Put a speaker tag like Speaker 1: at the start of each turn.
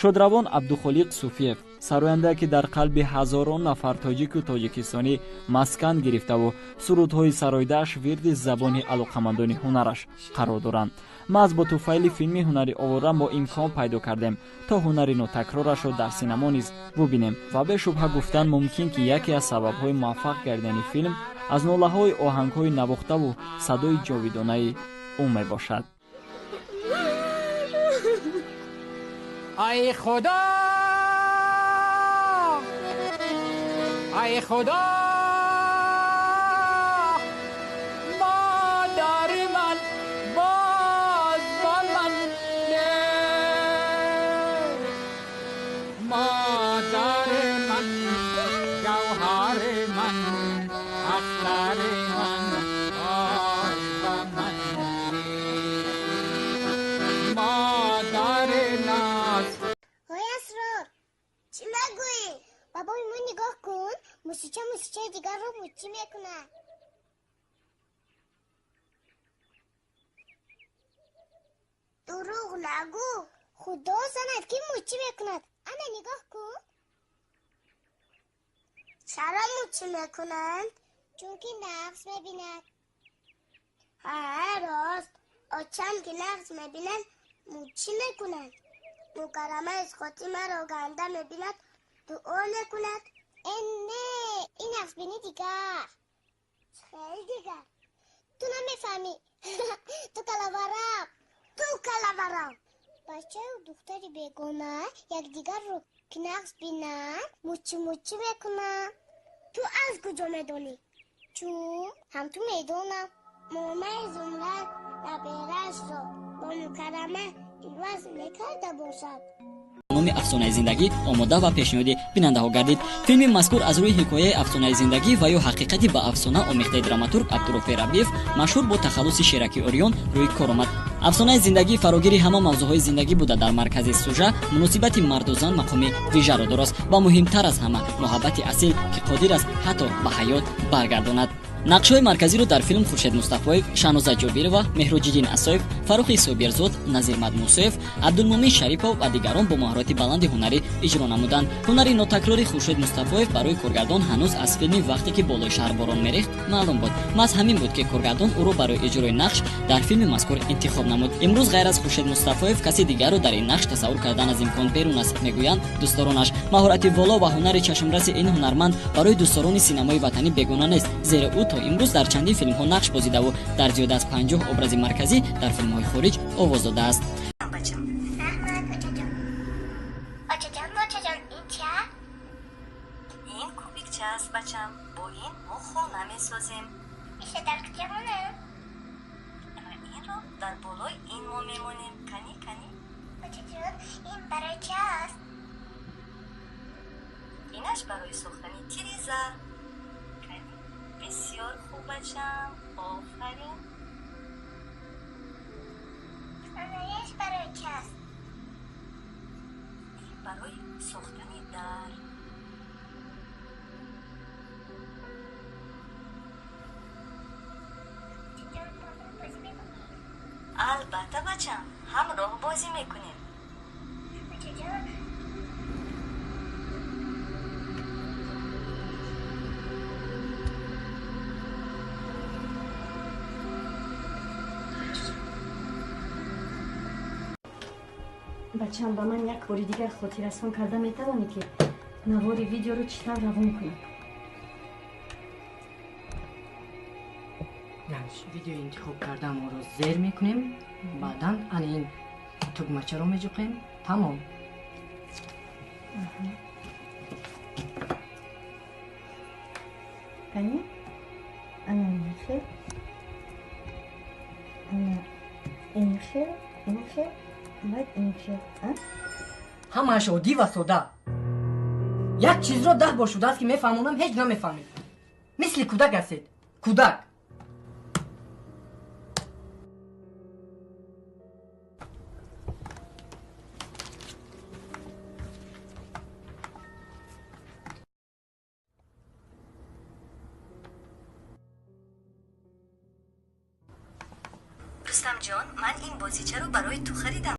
Speaker 1: шодравон Абдухолиқ Суфиев, сароянда ки дар қалби ҳазорон нафар тоҷику тоҷикистонӣ маскан гирифтаву сурудҳои сароидааш вирди забони алоқамандони ҳунараш қарор доранд. маз бо туфайли филми ҳунари овора мо имкон пайдо кардем то ҳунари нотакрорашро дар синемо низ бубинем ва бешубҳа гуфтан мумкин ки яке аз сабабҳои муваффақ гардидани филм аз нолаҳои оҳангҳои навохтаву садои ҷовидонаи ӯ мебошад.
Speaker 2: ای خدا ای خدا مادر من باز با من نه مادر من جوهر من اختر من باز با من مادر ناز
Speaker 3: چی نگویی؟ بابای من نگاه کن موسیچه دیگر رو موچی میکنه. دروغ نگو خدا زند که موچی میکند. انا نگاه کن. چرا موچی میکنند؟ چون که نقص میبیند. راست آچم که نقص میبینند موچی میکنند. مکرمه از خاطی مرا گنده میبیند دعا نکند. نه این نقص بینی دیگر خیلی دیگر تو نمیفهمی. تو کلاورم بچه و دختری بگونه یک دیگر رو که نقص بینن موچی میکنن. تو از کجا میدونی؟ چون هم تو میدونم ماما زمرد نبیرش رو با مکرمه ایواز میکرده باشد.
Speaker 4: номи афсонаи зиндагӣ омода ва пешниҳоди бинандаҳо гардид. филми мазкур аз рӯи ҳикояи афсонаи зиндагӣ ва ё ҳақиқати ба афсона омехтаи драматург Абдурофе Рабиев машҳур бо тахаллуси Шераки Ориён рӯи кор омад. афсонаи зиндагӣ фарогири ҳама мавзӯъҳои зиндагӣ буда дар маркази сюжа муносибати марду зан мақоми вижаро дорост ва муҳимтар аз ҳама муҳаббати асил ки қодир аст ҳатто ба ҳаёт баргардонад. нақшҳои марказиро дар филм Хуршед Мустафоев, Шаноза Ҷобирова, Меҳроҷиддин Асоев, Фаррухи Собирзод, Назир Мадмусоев, Абдулмумин Шарипов ва дигарон бо маҳорати баланди ҳунарӣ иҷро намуданд. ҳунари нотакрори Хуршед Мустафоев барои коргардон ҳанӯз аз филми Вақте ки болои шаҳр борон мерехт маълум буд. маҳз ҳамин буд ки коргардон ӯро барои иҷрои нақш дар филми мазкур интихоб намуд. имрӯз ғайр аз Хуршед Мустафоев каси дигарро дар ин нақш тасаввур кардан аз имкон берун аст, мегӯянд дӯстдоронаш. маҳорати воло ва ҳунари чашмраси ин ҳунарманд барои дӯстдорони синамои ватанӣ бегона нест, зеро ӯ то имрӯз дар чандин филмҳо нақш бозидаву дар зиёда аз 50 образи марказӣ дар филмҳои хориҷ овоз додааст.
Speaker 5: ин кубикча аст бачам, бо ин мо хона месозем. инро дар болои ин мо мемонем. кани
Speaker 3: ин барои чи аст?
Speaker 5: инаш барои сохтани тиреза. بسیار خوب بچم. آفرین.
Speaker 3: آنایش برای چی است؟
Speaker 5: برای ساختن در. البته بچم همراه بازی میکنیم.
Speaker 6: бачам ба ман як бори дигар хотиррасон карда метавонед ки навори видеоро чӣ тавр равон кунам?
Speaker 7: видео интихоб кардааморо зер мекунем, баъдан ани ин тугмачаро меҷуқем. тамом.
Speaker 6: кани ана инхел ана инхел баъд инхел.
Speaker 7: ҳамааш оддӣ ва сода. як чизро 10 бор шудааст ки мефаҳмонам, ҳеҷ намефаҳмед. мисли кӯдак ҳастед. кӯдак.
Speaker 5: рустамҷон, ман ин бозичаро барои ту харидам.